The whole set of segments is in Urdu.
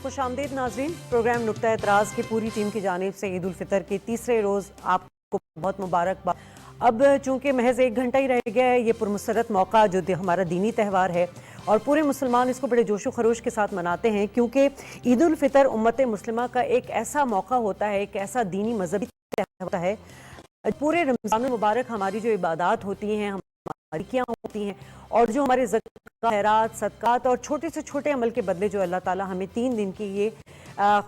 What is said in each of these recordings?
خوش آمدید ناظرین. پروگرام نقطہ اعتراض کی پوری ٹیم کی جانب سے عید الفطر کے تیسرے روز آپ کو بہت مبارکباد. اب چونکہ محض 1 گھنٹہ ہی رہ گیا ہے یہ پرمسرت موقع جو ہمارا دینی تہوار ہے اور پورے مسلمان اس کو بڑے جوش و خروش کے ساتھ مناتے ہیں، کیونکہ عید الفطر امت مسلمہ کا ایک ایسا موقع ہوتا ہے، ایک ایسا دینی مذہبی تہوار ہوتا ہے. پورے رمضان المبارک ہماری جو عبادات ہوتی ہیں، ہماری کیا ہوتی ہیں، اور جو ہمارے زکوٰۃ، خیرات، صدقات اور چھوٹے سے چھوٹے عمل کے بدلے جو اللہ تعالیٰ ہمیں 3 دن کی یہ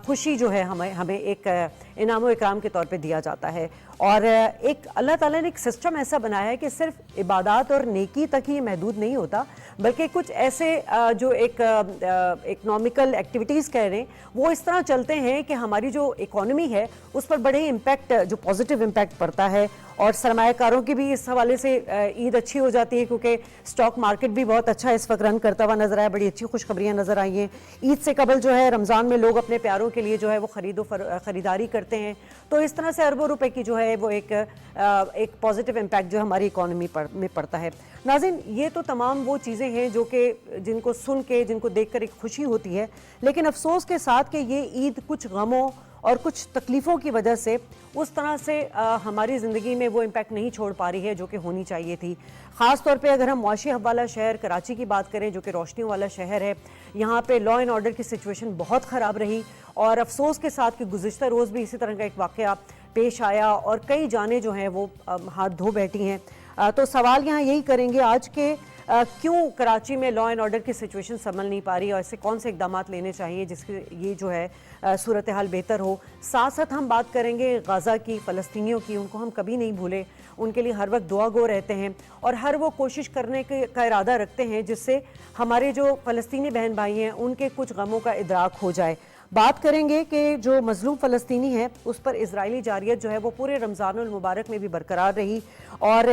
خوشی جو ہے ہمیں ایک انعام و اکرام کے طور پہ دیا جاتا ہے. اور ایک اللہ تعالیٰ نے ایک سسٹم ایسا بنایا ہے کہ صرف عبادات اور نیکی تک ہی محدود نہیں ہوتا، بلکہ کچھ ایسے جو ایک اکنامیکل ایکٹیویٹیز کہہ رہے ہیں وہ اس طرح چلتے ہیں کہ ہماری جو اکانومی ہے اس پر بڑے امپیکٹ، جو پازیٹیو امپیکٹ پڑتا ہے. اور سرمایہ کاروں کی بھی اس حوالے سے عید اچھی ہو جاتی ہے، کیونکہ اسٹاک مارکیٹ بھی بہت اچھا اس وقت رن کرتا ہوا نظر آیا. بڑی اچھی خوشخبریاں نظر آئی ہیں. عید سے قبل جو ہے رمضان میں لوگ اپنے پیاروں کے لیے جو ہے وہ خریداری کرتے ہیں، تو اس طرح سے اربوں روپے کی جو ہے وہ ایک پازیٹیو امپیکٹ جو ہماری اکانومی میں پڑتا ہے. ناظرین، یہ تو تمام وہ چیزیں ہیں جو کہ جن کو سن کے، جن کو دیکھ کر ایک خوشی ہوتی ہے، لیکن افسوس کے ساتھ کہ یہ عید کچھ غموں اور کچھ تکلیفوں کی وجہ سے اس طرح سے ہماری زندگی میں وہ امپیکٹ نہیں چھوڑ پا رہی ہے جو کہ ہونی چاہیے تھی. خاص طور پہ اگر ہم معاشی حب والا شہر کراچی کی بات کریں، جو کہ روشنیوں والا شہر ہے، یہاں پہ لا اینڈ آرڈر کی سچویشن بہت خراب رہی، اور افسوس کے ساتھ کہ گزشتہ روز بھی اسی طرح کا ایک واقعہ پیش آیا اور کئی جانیں جو ہیں وہ ہاتھ دھو بیٹھی ہیں. تو سوال یہاں یہی کریں گے آج کہ کیوں کراچی میں لا اینڈ آرڈر کی سچویشن سنبھل نہیں پا رہی، اور ایسے کون سے اقدامات لینے چاہیے جس کے یہ جو ہے صورتحال بہتر ہو. ساتھ ساتھ ہم بات کریں گے غزہ کی، فلسطینیوں کی. ان کو ہم کبھی نہیں بھولے، ان کے لیے ہر وقت دعا گو رہتے ہیں اور ہر وہ کوشش کرنے کا ارادہ رکھتے ہیں جس سے ہمارے جو فلسطینی بہن بھائی ہیں ان کے کچھ غموں کا ادراک ہو جائے. بات کریں گے کہ جو مظلوم فلسطینی ہے اس پر اسرائیلی جارحیت جو ہے وہ پورے رمضان المبارک میں بھی برقرار رہی، اور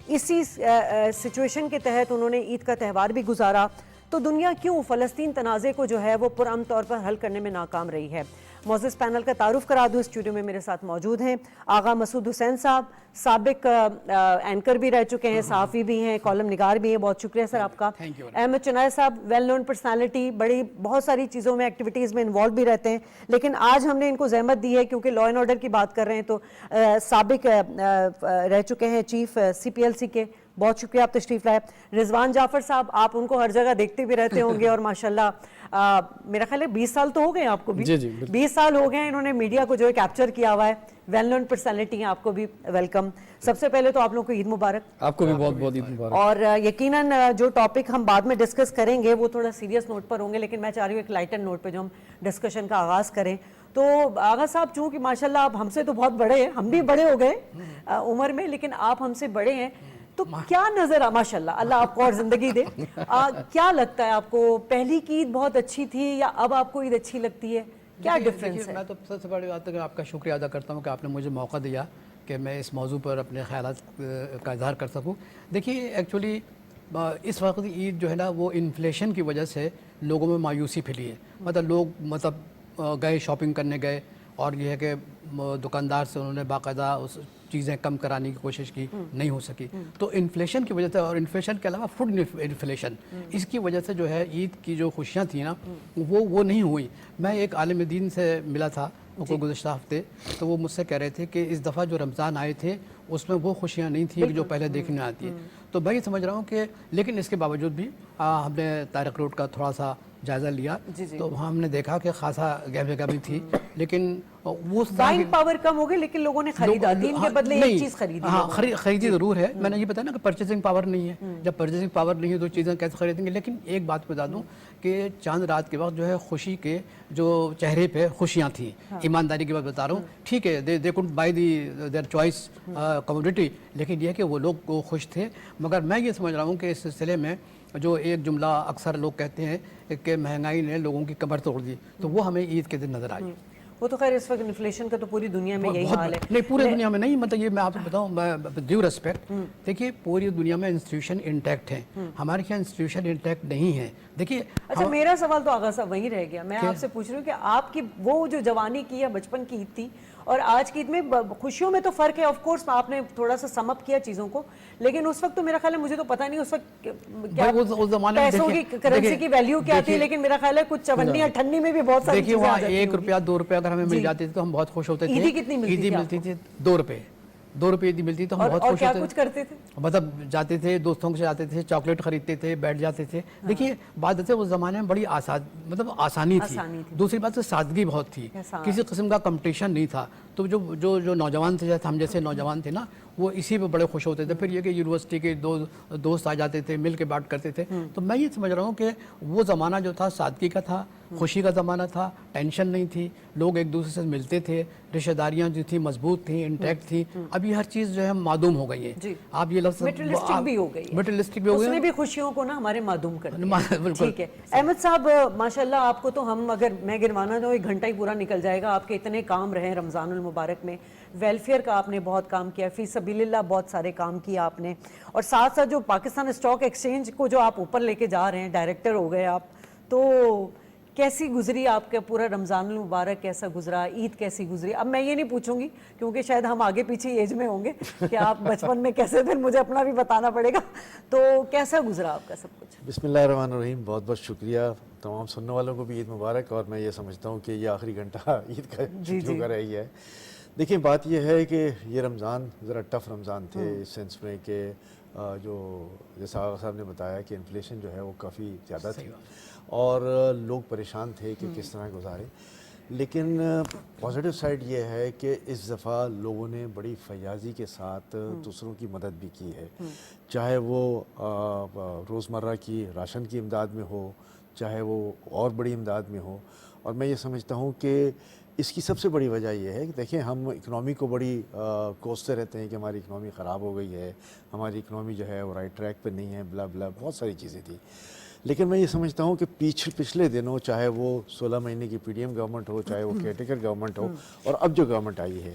اسی سچویشن کے تحت انہوں نے عید کا تہوار بھی گزارا. تو دنیا کیوں فلسطین تنازع کو جو ہے وہ پرامن طور پر حل کرنے میں ناکام رہی ہے؟ معزز پینل کا تعارف کرا دوں. اسٹوڈیو میں میرے ساتھ موجود ہیں آغا مسعود حسین صاحب، سابق اینکر بھی رہ چکے ہیں، صحافی بھی ہیں، کالم نگار بھی ہیں. بہت شکریہ سر آپ کا. احمد چنائے صاحب، ویل نون پرسنالٹی، بہت ساری چیزوں میں، ایکٹیویٹیز میں انوالو بھی رہتے ہیں، لیکن آج ہم نے ان کو زحمت دی ہے کیونکہ لا اینڈ آرڈر کی بات کر رہے ہیں، تو سابق رہ چکے ہیں چیف CPLC کے. بہت شکریہ آپ تشریف لائے. رضوان جعفر صاحب، آپ ان کو ہر جگہ دیکھتے بھی رہتے ہوں گے اور ماشاءاللہ میرا خیال ہے 20 سال تو ہو گئے ہیں آپ کو بھی. 20 سال ہو گئے ہیں انہوں نے میڈیا کو جو ہے کیپچر کیا ہوا ہے. ویل نون پرسنالٹی ہیں، آپ کو بھی ویلکم. سب سے پہلے تو آپ لوگوں کو عید مبارک. آپ کو بھی بہت بہت عید مبارک. اور یقیناً جو ٹاپک ہم بعد میں ڈسکس کریں گے وہ تھوڑا سیریس نوٹ پر ہوں گے، لیکن میں چاہ رہی ہوں ایک لائٹر نوٹ پہ جو ہم ڈسکشن کا آغاز کریں. تو آغا صاحب، چونکہ ماشاءاللہ آپ ہم سے تو بہت بڑے ہیں، ہم بھی بڑے ہو گئے عمر میں، لیکن آپ ہم سے بڑے ہیں، تو کیا نظر ماشاءاللہ اللہ آپ کو اور زندگی دے، کیا لگتا ہے آپ کو پہلی کی عید بہت اچھی تھی یا اب آپ کو عید اچھی لگتی ہے؟ کیا ڈفرینس ہے؟ میں تو سب سے بڑی بات ہے کہ آپ کا شکریہ ادا کرتا ہوں کہ آپ نے مجھے موقع دیا کہ میں اس موضوع پر اپنے خیالات کا اظہار کر سکوں. دیکھیے، ایکچولی اس وقت عید جو ہے نا وہ انفلیشن کی وجہ سے لوگوں میں مایوسی پھیلی ہے. لوگ گئے شاپنگ کرنے گئے، اور یہ ہے کہ دکاندار سے انہوں نے باقاعدہ اس چیزیں کم کرانے کی کوشش کی، نہیں ہو سکی. تو انفلیشن کی وجہ سے، اور انفلیشن کے علاوہ فوڈ انفلیشن، اس کی وجہ سے جو ہے عید کی جو خوشیاں تھیں نا وہ نہیں ہوئی. میں ایک عالم دین سے ملا تھا گزشتہ ہفتے، تو وہ مجھ سے کہہ رہے تھے کہ اس دفعہ جو رمضان آئے تھے اس میں وہ خوشیاں نہیں تھیں جو پہلے دیکھنے آتی ہیں. تو میں یہ سمجھ رہا ہوں کہ لیکن اس کے باوجود بھی ہم نے طارق روڈ کا تھوڑا سا جائزہ لیا، تو ہم نے دیکھا کہ خاصا گہم بھی تھی، لیکن وہ بائنگ پاور کم ہو گئی، لیکن لوگوں نے خریدا، دین کے بدلے ایک چیز خریدی. ہاں، خریدی ضرور ہے. میں نے یہ بتایا نا کہ پرچیزنگ پاور نہیں ہے. جب پرچیزنگ پاور نہیں ہے تو چیزیں کیسے خریدیں گے؟ لیکن ایک بات بتا دوں کہ چاند رات کے وقت جو ہے خوشی کے جو چہرے پہ خوشیاں تھیں. ایمانداری کی بات بتا رہا ہوں. ٹھیک ہے، they could buy their choice commodity, لیکن یہ کہ وہ لوگ خوش تھے. مگر میں یہ سمجھ رہا ہوں کہ اس سلسلے میں جو ایک جملہ اکثر لوگ کہتے ہیں کہ مہنگائی نے لوگوں کی کمر توڑ دی، تو وہ ہمیں عید کے دن نظر آئی. وہ تو خیر اس وقت انفلیشن کا تو پوری دنیا میں یہی حال ہے. نہیں، پوری دنیا میں نہیں، مطلب یہ میں آپ کو بتاؤں ڈیو ریسپیکٹ. دیکھیے، پوری دنیا میں انسٹیٹیوشن انٹیکٹ ہیں، ہمارے یہاں انسٹیٹیوشن انٹیکٹ نہیں ہے. دیکھیے، اچھا، میرا سوال تو آغا صاحب وہی رہ گیا. میں آپ سے پوچھ رہی ہوں کہ آپ کی وہ جو جوانی کی یا بچپن کی عید تھی اور آج کی عید میں خوشیوں میں تو فرق ہے، آف کورس آپ نے تھوڑا سا سم اپ کیا چیزوں کو، لیکن اس وقت تو میرا خیال ہے، مجھے تو پتہ نہیں اس وقت کیا اس زمانے میں پیسوں کی کرنسی کی ویلیو کیا تھی، لیکن میرا خیال ہے کچھ 54-58 میں بھی بہت ساری دیکھیے وہاں 1 روپیہ 2 روپیہ اگر ہمیں مل جاتے تھے تو ہم بہت خوش ہوتے تھے. عیدی کتنی ملتی تھی 2 روپے 2 روپے عیدی ملتی تو ہم بہت خوش ہوتے تھے. اور کیا کچھ کرتے تھے؟ مطلب جاتے تھے دوستوں کے جاتے تھے، چاکلیٹ خریدتے تھے، بیٹھ جاتے تھے. دیکھیے بات ہے اس زمانے میں بڑی آسانی تھی. دوسری بات سادگی بہت تھی، کسی قسم کا کمپٹیشن نہیں تھا. تو جو نوجوان تھے، جیسے ہم جیسے نوجوان تھے نا، وہ اسی پہ بڑے خوش ہوتے تھے. پھر یہ کہ یونیورسٹی کے دوست آ جاتے تھے، مل کے بات کرتے تھے. تو میں یہ سمجھ رہا ہوں کہ وہ زمانہ جو تھا سادگی کا تھا، خوشی کا زمانہ تھا، ٹینشن نہیں تھی، لوگ ایک دوسرے سے ملتے تھے، رشتہ داریاں جو تھیں مضبوط تھیں، انٹیکٹ تھیں. اب یہ ہر چیز جو ہے معدوم ہو گئی ہے. آپ یہ لفظ میٹریلسٹک بھی ہو گئی ہے، میٹریلسٹک بھی ہو گئی اس نے بھی خوشیوں کو نا ہمارے معدوم کر دیا. ٹھیک ہے احمد صاحب، ماشاءاللہ آپ کو تو ہم اگر میں گنوانا تو 1 گھنٹہ ہی پورا نکل جائے گا. آپ کے اتنے کام رہے رمضان المبارک میں، ویلفیئر کا آپ نے بہت کام کیا، فی سبیل اللہ بہت سارے کام کیا آپ نے، اور ساتھ ساتھ جو پاکستان اسٹاک ایکسچینج کو جو آپ اوپر لے کے جا رہے ہیں، ڈائریکٹر ہو گئے آپ. تو کیسی گزری آپ کا پورا رمضان المبارک، کیسا گزرا، عید کیسی گزری؟ اب میں یہ نہیں پوچھوں گی کیونکہ شاید ہم آگے پیچھے ایج میں ہوں گے کہ آپ بچپن میں کیسے، پھر مجھے اپنا بھی بتانا پڑے گا. تو کیسا گزرا آپ کا سب کچھ؟ بسم اللہ الرحمن الرحیم. بہت بہت شکریہ تمام سننے والوں کو بھی عید مبارک. اور میں یہ سمجھتا ہوں کہ یہ آخری گھنٹہ عید کا چھٹیوں کا رہی ہے. دیکھیں بات یہ ہے کہ یہ رمضان ذرا ٹف رمضان تھے اس سینس میں کہ جو جیسا آغا صاحب نے بتایا کہ انفلیشن جو ہے وہ کافی زیادہ تھی اور لوگ پریشان تھے کہ کس طرح گزارے. لیکن پازیٹیو سائڈ یہ ہے کہ اس دفعہ لوگوں نے بڑی فیاضی کے ساتھ دوسروں کی مدد بھی کی ہے، چاہے وہ روزمرہ کی راشن کی امداد میں ہو، چاہے وہ اور بڑی امداد میں ہو. اور میں یہ سمجھتا ہوں کہ اس کی سب سے بڑی وجہ یہ ہے کہ دیکھیں ہم اکنامی کو بڑی کوستے رہتے ہیں کہ ہماری اکنامی خراب ہو گئی ہے، ہماری اکنامی جو ہے وہ رائٹ ٹریک پہ نہیں ہے، بلا بلا بہت ساری چیزیں تھیں. لیکن میں یہ سمجھتا ہوں کہ پچھلے دنوں چاہے وہ 16 مہینے کی پی ڈی ایم گورنمنٹ ہو، چاہے وہ کیئر گورنمنٹ ہو، اور اب جو گورنمنٹ آئی ہے،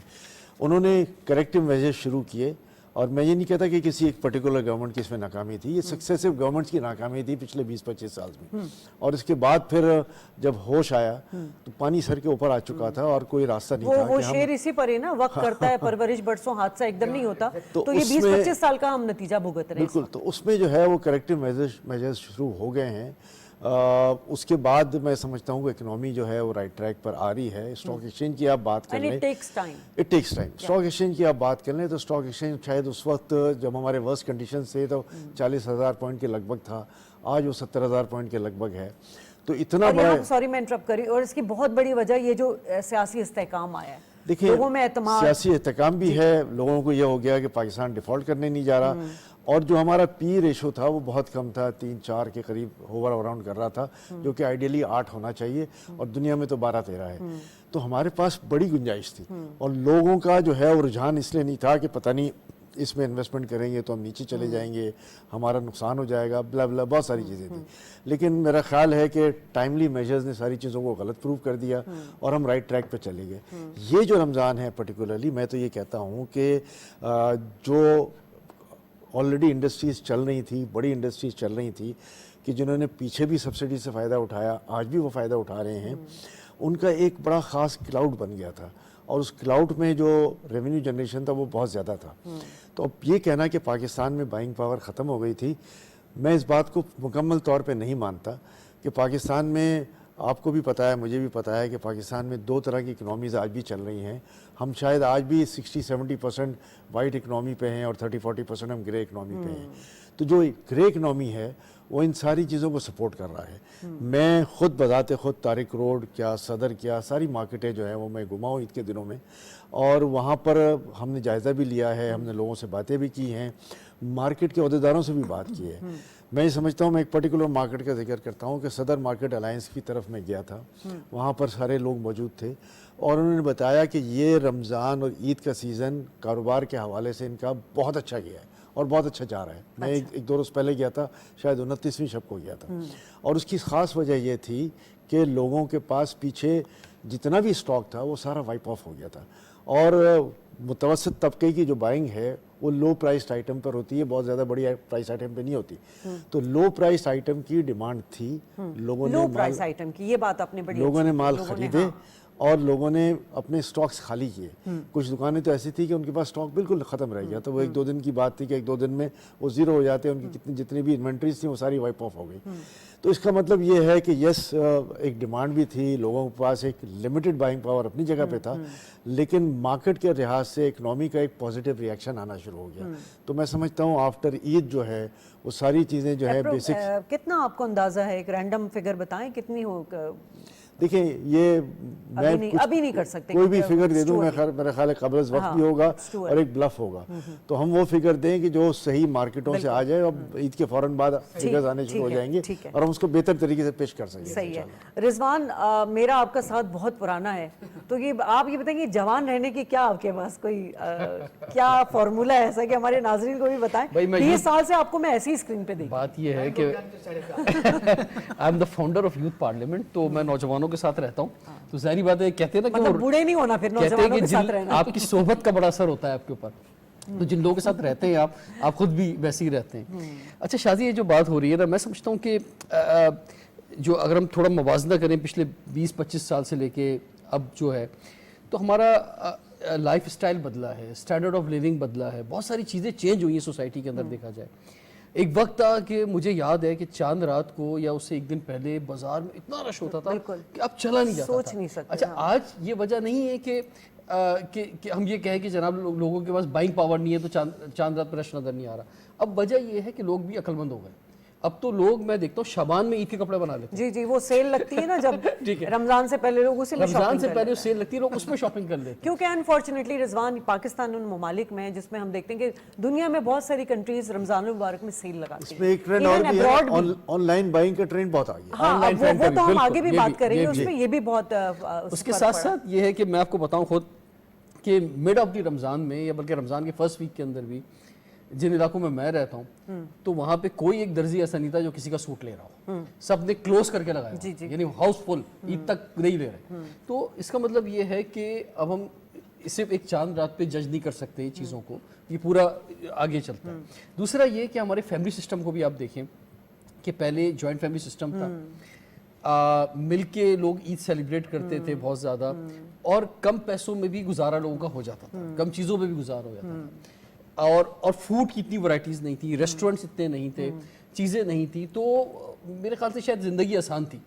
انہوں نے کریکٹیو میجرز شروع کیے. اور میں یہ نہیں کہتا کہ کسی ایک پرٹیکولر گورنمنٹ کی اس میں ناکامی تھی، یہ سکسیسو گورنمنٹس کی ناکامی تھی پچھلے 20-25 سال میں. اور اس کے بعد پھر جب ہوش آیا تو پانی سر کے اوپر آ چکا تھا اور کوئی راستہ نہیں تھا. وہ شعر اسی پر ہے نا، وقت کرتا ہے پرورش برسوں ہاتھ سے ایک دم نہیں ہوتا. تو یہ 20-25 سال کا ہم نتیجہ بھگت رہے ہیں. بالکل. تو اس میں جو ہے وہ کریکٹیو میجرز شروع ہو گئے ہیں. اس کے بعد میں سمجھتا ہوں کہ اکنامی جو ہے وہ رائٹ ٹریک پر آ رہی ہے. اسٹاک ایکسچینج کی آپ بات کر لیں، it takes time. Stock exchange کی آپ بات کر لیں تو اسٹاک ایکسچینج شاید اس وقت جب ہمارے ورسٹ کنڈیشن سے تو 40,000 پوائنٹ کے لگ بھگ تھا، آج وہ 70,000 پوائنٹ کے لگ بھگ ہے. تو اتنا بڑا، سوری میں انٹرپٹ کری، اور اس کی بہت بڑی وجہ یہ جو سیاسی استحکام آیا ہے. دیکھیں لوگوں میں اعتماد، سیاسی استحکام بھی ہے. لوگوں کو یہ ہو گیا کہ پاکستان ڈیفالٹ کرنے نہیں جا رہا. اور جو ہمارا پی ریشو تھا وہ بہت کم تھا، 3-4 کے قریب ہوور اراؤنڈ کر رہا تھا، جو کہ آئیڈیلی 8 ہونا چاہیے، اور دنیا میں تو 12-13 ہے. تو ہمارے پاس بڑی گنجائش تھی. اور لوگوں کا جو ہے وہ رجحان اس لیے نہیں تھا کہ پتہ نہیں اس میں انویسٹمنٹ کریں گے تو ہم نیچے چلے جائیں گے، ہمارا نقصان ہو جائے گا، بلا بلا بہت ساری چیزیں تھیں. لیکن میرا خیال ہے کہ ٹائملی میجرز نے ساری چیزوں کو غلط پروف کر دیا اور ہم رائٹ ٹریک پہ چلے گئے. یہ جو رمضان ہے پرٹیکولرلی، میں تو یہ کہتا ہوں کہ جو آلریڈی انڈسٹریز چل رہی تھی، بڑی انڈسٹریز چل رہی تھی کہ جنہوں نے پیچھے بھی سبسڈی سے فائدہ اٹھایا، آج بھی وہ فائدہ اٹھا رہے ہیں، ان کا ایک بڑا خاص کلاؤڈ بن گیا تھا. اور اس کلاؤڈ میں جو ریونیو جنریشن تھا وہ بہت زیادہ تھا. تو اب یہ کہنا کہ پاکستان میں بائنگ پاور ختم ہو گئی تھی، میں اس بات کو مکمل طور پہ نہیں مانتا. کہ پاکستان میں آپ کو بھی پتہ ہے، مجھے بھی پتہ ہے کہ پاکستان میں 2 طرح کی اکنامیز آج بھی چل رہی ہیں. ہم شاید آج بھی 60-70% وائٹ اکنامی پہ ہیں اور 30-40% ہم گرے اکنامی پہ ہیں. تو جو گرے اکنامی ہے وہ ان ساری چیزوں کو سپورٹ کر رہا ہے. میں خود بذات خود طارق روڈ کیا، صدر کیا، ساری مارکیٹیں جو ہیں وہ میں گھما ہوں عید کے دنوں میں، اور وہاں پر ہم نے جائزہ بھی لیا ہے، ہم نے لوگوں سے باتیں بھی کی ہیں، مارکیٹ کے عہدیداروں سے بھی بات کی ہے. میں یہ سمجھتا ہوں، میں ایک پرٹیکولر مارکیٹ کا ذکر کرتا ہوں کہ صدر مارکیٹ الائنس کی طرف میں گیا تھا. وہاں پر سارے لوگ موجود تھے اور انہوں نے بتایا کہ یہ رمضان اور عید کا سیزن کاروبار کے حوالے سے ان کا بہت اچھا گیا ہے اور بہت اچھا جا رہا ہے. میں 1-2 روز پہلے گیا تھا، شاید 29ویں شب کو گیا تھا. اور اس کی خاص وجہ یہ تھی کہ لوگوں کے پاس پیچھے جتنا بھی اسٹاک تھا وہ سارا وائپ آف ہو گیا تھا. اور متوسط طبقے کی جو بائنگ ہے وہ لو پرائسڈ آئٹم پر ہوتی ہے، بہت زیادہ بڑی پرائس آئٹم پہ نہیں ہوتی. تو لو پرائس آئٹم کی ڈیمانڈ تھی، لوگوں نے لو پرائس آئٹم کی، یہ بات آپ نے بڑی لوگوں نے مال خریدے اور لوگوں نے اپنے سٹاکس خالی کیے. کچھ دکانیں تو ایسی تھی کہ ان کے پاس سٹاک بالکل ختم رہ گیا, تو وہ 1-2 دن کی بات تھی کہ 1-2 دن میں وہ زیرو ہو جاتے, ان کی جتنی بھی انوینٹریز تھیں وہ ساری وائپ آف ہو گئی. تو اس کا مطلب یہ ہے کہ یس ایک ڈیمانڈ بھی تھی, لوگوں کے پاس ایک لمیٹڈ بائنگ پاور اپنی جگہ پہ تھا, لیکن مارکیٹ کے لحاظ سے اکنامی کا ایک پازیٹیو ریئیکشن آنا شروع ہو گیا. تو میں سمجھتا ہوں آفٹر عید جو ہے وہ ساری چیزیں جو ہے بیسک. کتنا آپ کو اندازہ ہے, ایک رینڈم فگر بتائیں کتنی ہو؟ دیکھیں یہ میں ابھی نہیں کر سکتے, کوئی بھی فگر دے دوں, میرا خیال ہے قبل از وقت بھی ہوگا اور ایک بلف ہوگا. تو ہم وہ فگر دیں کہ جو صحیح مارکیٹوں سے آ جائے, اب عید کے فوراً بعد فگرز آنے شروع ہو جائیں گے اور ہم اس کو بہتر طریقے سے پیش کر سکیں. صحیح ہے. رضوان, میرا آپ کا ساتھ بہت پرانا ہے, تو یہ آپ یہ بتائیں کہ جوان رہنے کی کیا آپ کے پاس کوئی کیا فارمولا ہے ایسا کہ ہمارے ناظرین کو بھی بتائیں؟ 20 سال سے آپ کو میں ایسی اسکرین پہ دیکھ. بات یہ ہے کہ I am the founder of youth parliament, تو میں نوجوانوں کے ساتھ رہتا ہوں. تو ظاہری بات ہے, کہتے ہیں نا کہ بوڑھے نہیں ہونا, پھر نوجوانوں کے ساتھ رہنا. آپ کی صحبت کا بڑا اثر ہوتا ہے آپ کے اوپر, تو جن لوگوں کے ساتھ رہتے ہیں آپ خود بھی ویسے ہی رہتے ہیں. اچھا شازی, یہ جو بات ہو رہی ہے نا, میں سمجھتا ہوں کہ جو اگر ہم تھوڑا موازنہ کریں پچھلے 20-25 سال سے لے کے اب جو ہے, تو ہمارا لائف اسٹائل بدلا ہے, اسٹینڈرڈ آف لیونگ بدلا ہے, بہت ساری چیزیں چینج ہوئی ہیں سوسائٹی کے اندر. دیکھا جائے ایک وقت تھا کہ مجھے یاد ہے کہ چاند رات کو یا اس سے ایک دن پہلے بازار میں اتنا رش ہوتا تھا کہ اب چلا نہیں جاتا, سوچ نہیں سکتے. اچھا آج یہ وجہ نہیں ہے کہ ہم یہ کہیں کہ جناب لوگوں کے پاس بائنگ پاور نہیں ہے تو چاند رات پہ رش نظر نہیں آ رہا. اب وجہ یہ ہے کہ لوگ بھی عقل مند ہو گئے. اب تو لوگ, میں دیکھتا ہوں شعبان میں عید کے کپڑے بنا لیتے ہیں. جی وہ سیل لگتی ہے نا جب رمضان سے پہلے, لوگ اسی میں رمضان سے پہلے سیل لگتی ہے, لوگ اس میں شاپنگ کر لیتے ہیں. کیونکہ انفارچونیٹلی رضوان, پاکستان ان ممالک میں جس میں ہم دیکھتے ہیں کہ دنیا میں بہت ساری کنٹریز رمضان المبارک میں سیل لگاتی ہیں. اس میں ایک ٹرینڈ اور بھی ہے, آن لائن بائنگ کا ٹرینڈ بہت آ گیا. ہاں وہ تو ہم آگے بھی بات کریں گے, اس میں یہ بھی بہت. اس کے ساتھ ساتھ یہ ہے کہ میں آپ کو بتاؤں خود کہ مڈ آف دی رمضان میں, یا بلکہ رمضان کے فرسٹ ویک کے اندر بھی جن علاقوں میں رہتا ہوں, تو وہاں پہ کوئی ایک درزی ایسا نہیں تھا جو کسی کا سوٹ لے رہا ہو. سب نے کلوز کر کے لگایا, یعنی ہاؤس فل, عید تک نہیں لے رہے. تو اس کا مطلب یہ ہے کہ اب ہم صرف ایک چاند رات پہ جج نہیں کر سکتے چیزوں کو, یہ پورا آگے چلتا ہے. دوسرا یہ کہ ہمارے فیملی سسٹم کو بھی آپ دیکھیں کہ پہلے جوائنٹ فیملی سسٹم تھا, مل کے لوگ عید سیلیبریٹ کرتے تھے بہت زیادہ, اور کم پیسوں میں بھی گزارا لوگوں کا ہو جاتا تھا, کم چیزوں میں بھی گزارا ہو جاتا تھا. اور فوڈ کی اتنی ورائٹیز نہیں تھی, ریسٹورنٹس اتنے نہیں تھے, چیزیں نہیں تھی, تو میرے خیال سے شاید زندگی آسان تھی.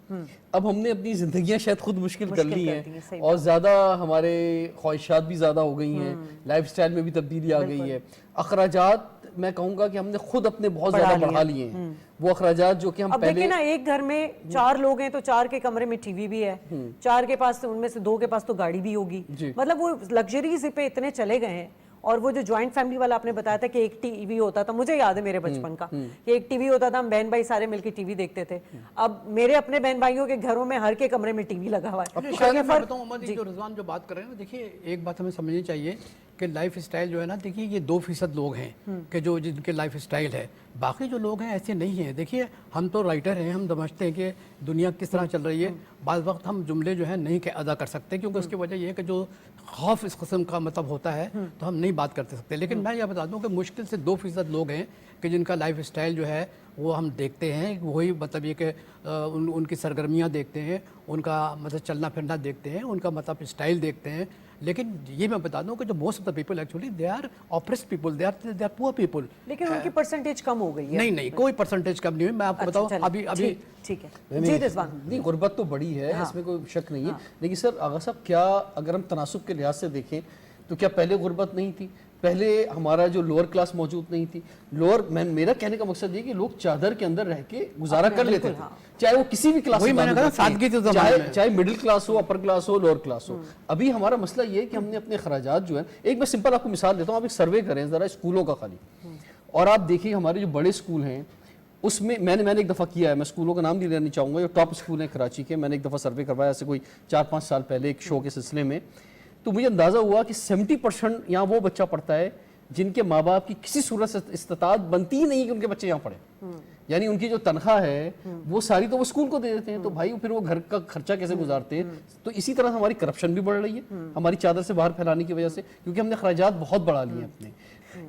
اب ہم نے اپنی زندگیاں شاید خود مشکل کر لی ہیں, اور زیادہ ہمارے خواہشات بھی زیادہ ہو گئی ہیں, لائف سٹائل میں بھی تبدیلی آ گئی ہے, اخراجات میں کہوں گا کہ ہم نے خود اپنے بہت زیادہ بڑھا لیے ہیں. وہ اخراجات جو کہ ہم اب دیکھیں نا, ایک گھر میں 4 لوگ ہیں تو 4 کے کمرے میں ٹی وی بھی ہے, 4 کے پاس, ان میں سے 2 کے پاس تو گاڑی بھی ہوگی. مطلب وہ لگژریز پہ اتنے چلے گئے ہیں. اور وہ جو جوائنٹ فیملی والا آپ نے بتایا تھا کہ ایک ٹی وی ہوتا تھا, مجھے یاد ہے میرے بچپن کا کہ ایک ٹی وی ہوتا تھا, ہم بہن بھائی سارے مل کے ٹی وی دیکھتے تھے. اب میرے اپنے بہن بھائیوں کے گھروں میں ہر کے کمرے میں ٹی وی لگا ہوا ہے. میں بتاؤں عمر, جو رضوان جو بات کر رہے ہیں نا, دیکھیے ایک بات ہمیں سمجھنی چاہیے کہ لائف اسٹائل جو ہے نا, دیکھیے یہ 2% لوگ ہیں کہ جو جن کے لائف اسٹائل ہے, باقی جو لوگ ہیں ایسے نہیں ہیں. دیکھیے ہم تو رائٹر ہیں, ہم سمجھتے ہیں کہ دنیا کس طرح چل رہی ہے. بعض وقت ہم جملے جو ہیں نہیں ادا کر سکتے, کیونکہ اس کی وجہ یہ ہے کہ جو خوف اس قسم کا مطلب ہوتا ہے تو ہم نہیں بات کر سکتے. لیکن میں یہ بتا دوں کہ مشکل سے 2% لوگ ہیں کہ جن کا لائف اسٹائل جو ہے وہ ہم دیکھتے ہیں, وہی مطلب یہ کہ ان کی سرگرمیاں دیکھتے ہیں, ان کا مطلب چلنا پھرنا دیکھتے ہیں, ان کا مطلب اسٹائل دیکھتے ہیں. لیکن یہ میں بتا دوں کہ جو most of the people actually they are oppressed people, they are poor people. لیکن ان کی پرسنٹیج کم ہو گئی ہے. نہیں کوئی پرسنٹیج کم نہیں ہوئی. میں آپ کو بتاؤں ابھی ٹھیک ہے جی رضوان, نہیں غربت تو بڑی ہے, اس میں کوئی شک نہیں ہے. لیکن سر آغا صاحب, کیا اگر ہم تناسب کے لحاظ سے دیکھیں تو کیا پہلے غربت نہیں تھی؟ پہلے ہمارا جو لوور کلاس موجود نہیں تھی. میرا کہنے کا مقصد یہ کہ لوگ چادر کے اندر رہ کے گزارا کر لیتے تھے, چاہے وہ کسی بھی کلاس سے, چاہے مڈل کلاس ہو, اپر کلاس ہو, لوور کلاس ہو. ابھی ہمارا مسئلہ یہ ہے کہ ہم نے اپنے اخراجات جو ہیں, ایک میں سمپل آپ کو مثال دیتا ہوں, آپ ایک سروے کریں ذرا اسکولوں کا خالی, اور آپ دیکھیں ہمارے جو بڑے اسکول ہیں اس میں میں نے ایک دفعہ کیا ہے, میں اسکولوں کا نام نہیں لینا چاہوں گا, جو ٹاپ اسکول ہیں کراچی کے, میں نے ایک دفعہ سروے کروایا ایسے کوئی 4-5 سال پہلے ایک شو کے سلسلے میں. تو مجھے اندازہ ہوا کہ 70% یہاں وہ بچہ پڑھتا ہے جن کے ماں باپ کی کسی صورت سے استطاعت بنتی ہی نہیں کہ ان کے بچے یہاں پڑھیں. یعنی ان کی جو تنخواہ ہے وہ ساری تو وہ اسکول کو دے دیتے ہیں, تو بھائی پھر وہ گھر کا خرچہ کیسے گزارتے ہیں. تو اسی طرح ہماری کرپشن بھی بڑھ رہی ہے ہماری چادر سے باہر پھیلانے کی وجہ سے, کیونکہ ہم نے اخراجات بہت بڑھا لیے ہیں اپنے,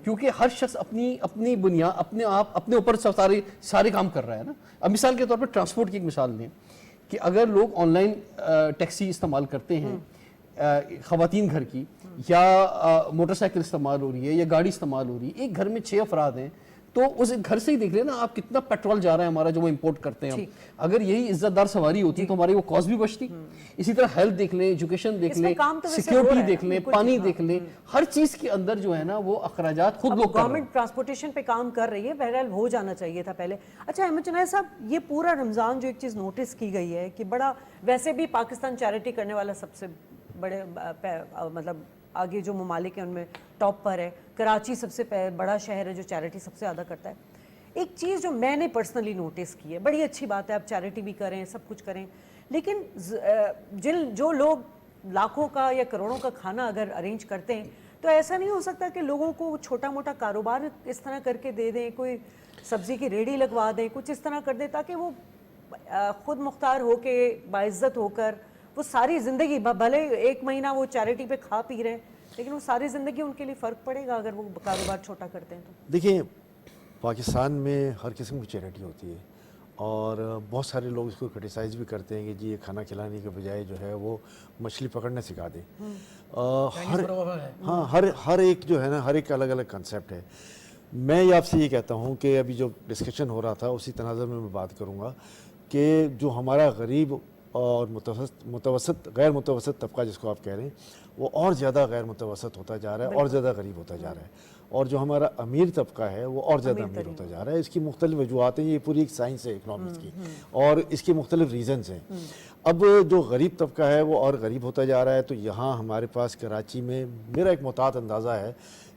کیونکہ ہر شخص اپنی بنیاد اپنے اوپر سارے کام کر رہا ہے نا. اب مثال کے طور پر ٹرانسپورٹ کی ایک مثال لیں کہ اگر لوگ آن لائن ٹیکسی استعمال کرتے ہیں خواتین گھر کی یا موٹر سائیکل استعمال ہو رہی ہے یا گاڑی استعمال ہو رہی ہے, ایک گھر میں 6 افراد ہیں, تو اس گھر سے ہی دیکھ لیں نا آپ کتنا پیٹرول جا رہا ہے ہمارا جو وہ امپورٹ کرتے ہیں ہم. اگر یہی عزت دار سواری ہوتی تو ہماری وہ کاسٹ بھی بچتی. اسی طرح ہیلتھ دیکھ لیں, ایجوکیشن دیکھ لیں, سیکیورٹی دیکھ لیں, پانی دیکھ لیں, ہر چیز کے اندر جو ہے نا وہ اخراجات خود لوگ کر رہے ہیں. گورنمنٹ ٹرانسپورٹیشن پہ کام کر رہی ہے, بہرحال ہو جانا چاہیے تھا پہلے. اچھا احمد جنید صاحب, یہ پورا رمضان جو ایک چیز نوٹس کی گئی ہے کہ بڑا, ویسے بھی پاکستان چیریٹی کرنے والا سب سے بڑے مطلب آگے جو ممالک ہیں ان میں ٹاپ پر ہے. کراچی سب سے بڑا شہر ہے جو چیریٹی سب سے زیادہ کرتا ہے. ایک چیز جو میں نے پرسنلی نوٹس کی ہے, بڑی اچھی بات ہے آپ چیریٹی بھی کریں, سب کچھ کریں, لیکن جو لوگ لاکھوں کا یا کروڑوں کا کھانا اگر ارینج کرتے ہیں تو ایسا نہیں ہو سکتا کہ لوگوں کو چھوٹا موٹا کاروبار اس طرح کر کے دے دیں, کوئی سبزی کی ریڑھی لگوا دیں, کچھ اس طرح کر دیں تاکہ وہ خود مختار ہو کے باعزت ہو کر وہ ساری زندگی, بھلے ایک مہینہ وہ چیریٹی پہ کھا پی رہے ہیں لیکن وہ ساری زندگی ان کے لیے فرق پڑے گا اگر وہ کاروبار چھوٹا کرتے ہیں. تو دیکھیں پاکستان میں ہر قسم کی چیریٹی ہوتی ہے اور بہت سارے لوگ اس کو کرٹیسائز بھی کرتے ہیں کہ جی یہ کھانا کھلانے کے بجائے جو ہے وہ مچھلی پکڑنا سکھا دیں. ہر ایک جو ہے نا, ہر ایک الگ الگ کنسیپٹ ہے. میں آپ سے یہ کہتا ہوں کہ ابھی جو ڈسکشن ہو رہا تھا اسی تناظر میں بات کروں گا کہ جو ہمارا غریب اور متوسط غیر متوسط طبقہ جس کو آپ کہہ رہے ہیں وہ اور زیادہ غیر متوسط ہوتا جا رہا ہے اور زیادہ غریب ہوتا جا رہا ہے, اور جو ہمارا امیر طبقہ ہے وہ اور زیادہ امیر ہوتا جا رہا ہے. اس کی مختلف وجوہات ہیں, یہ پوری ایک سائنس ہے اکنامکس کی اور اس کے مختلف ریزنز ہیں. اب جو غریب طبقہ ہے وہ اور غریب ہوتا جا رہا ہے, تو یہاں ہمارے پاس کراچی میں میرا ایک محتاط اندازہ ہے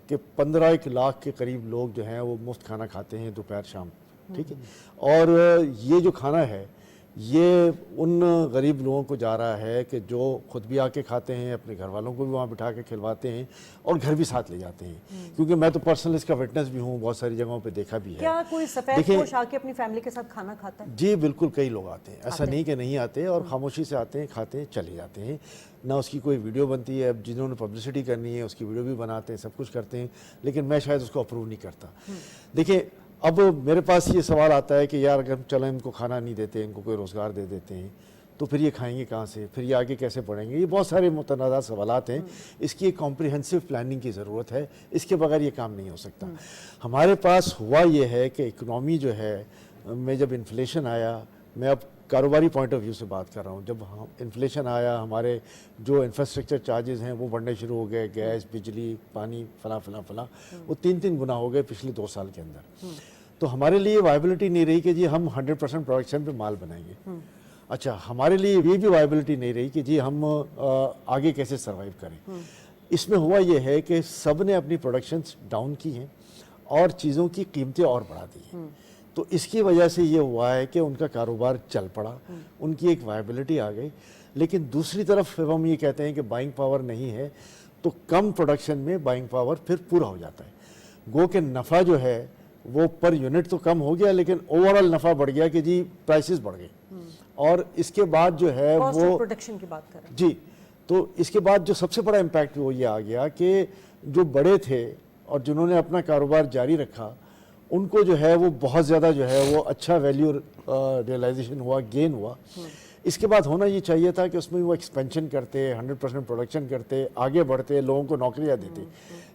کہ 15 لاکھ کے قریب لوگ جو ہیں وہ مفت کھانا کھاتے ہیں دوپہر شام, ٹھیک ہے. اور یہ جو کھانا ہے یہ ان غریب لوگوں کو جا رہا ہے کہ جو خود بھی آ کے کھاتے ہیں, اپنے گھر والوں کو بھی وہاں بٹھا کے کھلواتے ہیں اور گھر بھی ساتھ لے جاتے ہیں. کیونکہ میں تو پرسنل اس کا وٹنس بھی ہوں, بہت ساری جگہوں پہ دیکھا بھی ہے. کیا کوئی سفید پوش آ کے اپنی فیملی کے ساتھ کھانا کھاتا ہے؟ جی بالکل, کئی لوگ آتے ہیں, ایسا نہیں کہ نہیں آتے, اور خاموشی سے آتے ہیں, کھاتے ہیں, چلے جاتے ہیں. نہ اس کی کوئی ویڈیو بنتی ہے, اب جنہوں نے پبلسٹی کرنی ہے اس کی ویڈیو بھی بناتے ہیں, سب کچھ کرتے ہیں, لیکن میں شاید اس کو اپروو نہیں کرتا. دیکھیں اب میرے پاس یہ سوال آتا ہے کہ یار اگر چلیں ان کو کھانا نہیں دیتے, ان کو کوئی روزگار دے دیتے ہیں, تو پھر یہ کھائیں گے کہاں سے, پھر یہ آگے کیسے بڑھیں گے. یہ بہت سارے متنازع سوالات ہیں, اس کی ایک کمپریہنسو پلاننگ کی ضرورت ہے, اس کے بغیر یہ کام نہیں ہو سکتا. ہمارے پاس ہوا یہ ہے کہ اکنامی جو ہے, میں جب انفلیشن آیا, میں اب کاروباری پوائنٹ آف ویو سے بات کر رہا ہوں, جب انفلیشن آیا ہمارے جو انفراسٹرکچر چارجز ہیں وہ بڑھنے شروع ہو گئے, گیس, بجلی, پانی, فلاں فلاں فلاں, وہ 3 گنا ہو گئے پچھلے 2 سال کے اندر. تو ہمارے لیے وائبلٹی نہیں رہی کہ جی ہم 100% پروڈکشن پہ مال بنائیں گے. اچھا, ہمارے لیے یہ بھی وائبلٹی نہیں رہی کہ جی ہم آگے کیسے سروائیو کریں. اس میں ہوا یہ ہے کہ سب نے اپنی پروڈکشنز ڈاؤن کی ہیں اور چیزوں کی قیمتیں اور بڑھا دی ہیں. تو اس کی وجہ سے یہ ہوا ہے کہ ان کا کاروبار چل پڑا, ان کی ایک وائبلٹی آ گئی. لیکن دوسری طرف ہم یہ کہتے ہیں کہ بائنگ پاور نہیں ہے, تو کم پروڈکشن میں بائنگ پاور پھر پورا ہو جاتا ہے. گو کہ نفع جو ہے وہ پر یونٹ تو کم ہو گیا, لیکن اوورآل نفع بڑھ گیا کہ جی پرائسز بڑھ گئے. اور اس کے بعد جو ہے وہ پروڈکشن کی بات کریں جی, تو اس کے بعد جو سب سے بڑا امپیکٹ وہ یہ آ گیا کہ جو بڑے تھے اور جنہوں نے اپنا کاروبار جاری رکھا, ان کو جو ہے وہ بہت زیادہ جو ہے وہ اچھا ویلیو ریئلائزیشن ہوا, گین ہوا. اس کے بعد ہونا یہ چاہیے تھا کہ اس میں وہ ایکسپینشن کرتے, 100% پروڈکشن کرتے, آگے بڑھتے, لوگوں کو نوکریاں دیتے,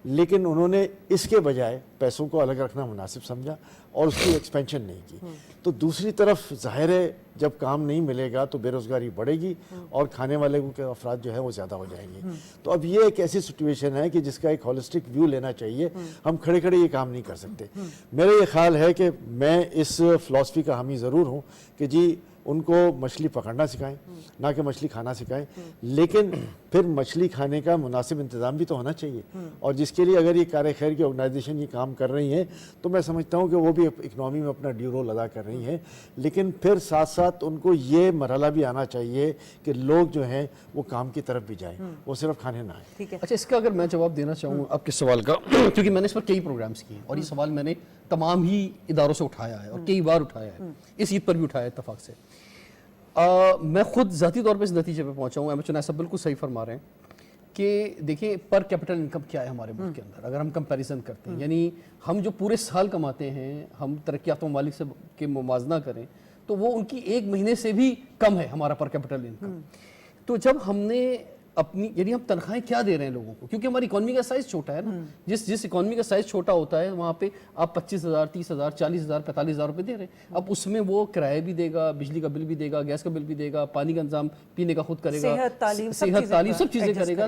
لیکن انہوں نے اس کے بجائے پیسوں کو الگ رکھنا مناسب سمجھا اور اس کی ایکسپینشن نہیں کی. تو دوسری طرف ظاہر ہے جب کام نہیں ملے گا تو بے روزگاری بڑھے گی اور کھانے والے کے افراد جو ہے وہ زیادہ ہو جائیں گے. تو اب یہ ایک ایسی سچویشن ہے کہ جس کا ایک ہولسٹک ویو لینا چاہیے, ہم کھڑے کھڑے یہ کام نہیں کر سکتے. میرا یہ خیال ہے کہ میں اس فلسفی کا حامی ضرور ہوں کہ جی ان کو مچھلی پکڑنا سکھائیں, نہ کہ مچھلی کھانا سکھائیں, لیکن پھر مچھلی کھانے کا مناسب انتظام بھی تو ہونا چاہیے. اور جس کے لیے اگر یہ کار خیر کی آرگنائزیشن یہ کام کر رہی ہیں تو میں سمجھتا ہوں کہ وہ بھی اکنامی میں اپنا ڈیو رول ادا کر رہی ہیں, لیکن پھر ساتھ ساتھ ان کو یہ مرحلہ بھی آنا چاہیے کہ لوگ جو ہیں وہ کام کی طرف بھی جائیں, وہ صرف کھانے نہ آئیں. اچھا, اس کا اگر میں جواب دینا چاہوں آپ کے سوال کا, کیونکہ میں نے اس پر کئی پروگرامز کیے ہیں اور یہ سوال میں نے تمام ہی اداروں سے اٹھایا ہے اور کئی بار اٹھایا ہے, اس عید پر بھی اٹھایا اتفاق سے. میں خود ذاتی طور پہ اس نتیجے پہ پہنچا ہوں, احمد چنائے صاحب بالکل صحیح فرما رہے ہیں کہ دیکھیں پر کیپٹل انکم کیا ہے ہمارے ملک کے اندر. اگر ہم کمپیریزن کرتے ہیں, یعنی ہم جو پورے سال کماتے ہیں, ہم ترقی یافتہ ممالک سے کے موازنہ کریں تو وہ ان کی 1 مہینے سے بھی کم ہے ہمارا پر کیپٹل انکم. تو جب ہم نے اپنی یعنی ہم تنخواہیں کیا دے رہے ہیں لوگوں کو, کیونکہ ہماری اکانومی کا سائز چھوٹا ہے نا. جس اکانومی کا سائز چھوٹا ہوتا ہے وہاں پہ آپ 25,000 30,000 40,000 45,000 روپے دے رہے ہیں. اب اس میں وہ کرایہ بھی دے گا, بجلی کا بل بھی دے گا, گیس کا بل بھی دے گا, پانی کا انتظام پینے کا خود کرے گا, صحت تعلیم سب چیزیں کرے گا.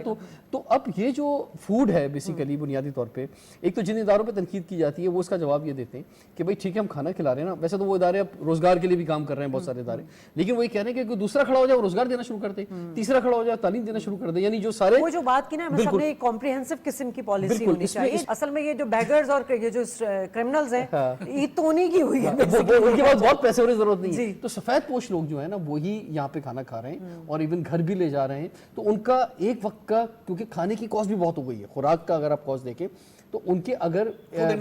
تو اب یہ جو فوڈ ہے بیسیکلی بنیادی طور پہ, ایک تو جن اداروں پہ تنقید کی جاتی ہے وہ اس کا جواب یہ دیتے ہیں کہ بھائی ٹھیک ہے ہم کھانا کھلا رہے ہیں نا, ویسے تو وہ ادارے اب روزگار کے لیے بھی کام کر رہے ہیں بہت سارے ادارے, لیکن وہ یہ کہہ رہے ہیں کہ کوئی دوسرا کھڑا ہو جائے وہ روزگار دینا شروع کر دے, تیسرا کھڑا ہو جائے تعلیم دینا شروع کر دے. یعنی جو سارے وہ جو بات کی نا ہمیں سب نے کمپریہنسو قسم کی پالیسی ہونی چاہیے. اصل میں یہ جو بیگرز اور یہ جو کرمنلز ہیں عید تو انہیں کی ہوئی ہے, ان کے پاس بہت پیسے ہونے کی ضرورت نہیں ہے. تو سفید پوش لوگ جو ہیں نا وہی یہاں پہ کھانا کھا رہے ہیں اور ایون گھر بھی لے جا رہے ہیں. تو ان کا ایک وقت کا, کیونکہ کھانے کی کاسٹ بھی بہت ہو گئی ہے, خوراک کا اگر آپ کاسٹ دیکھیں تو ان کے اگر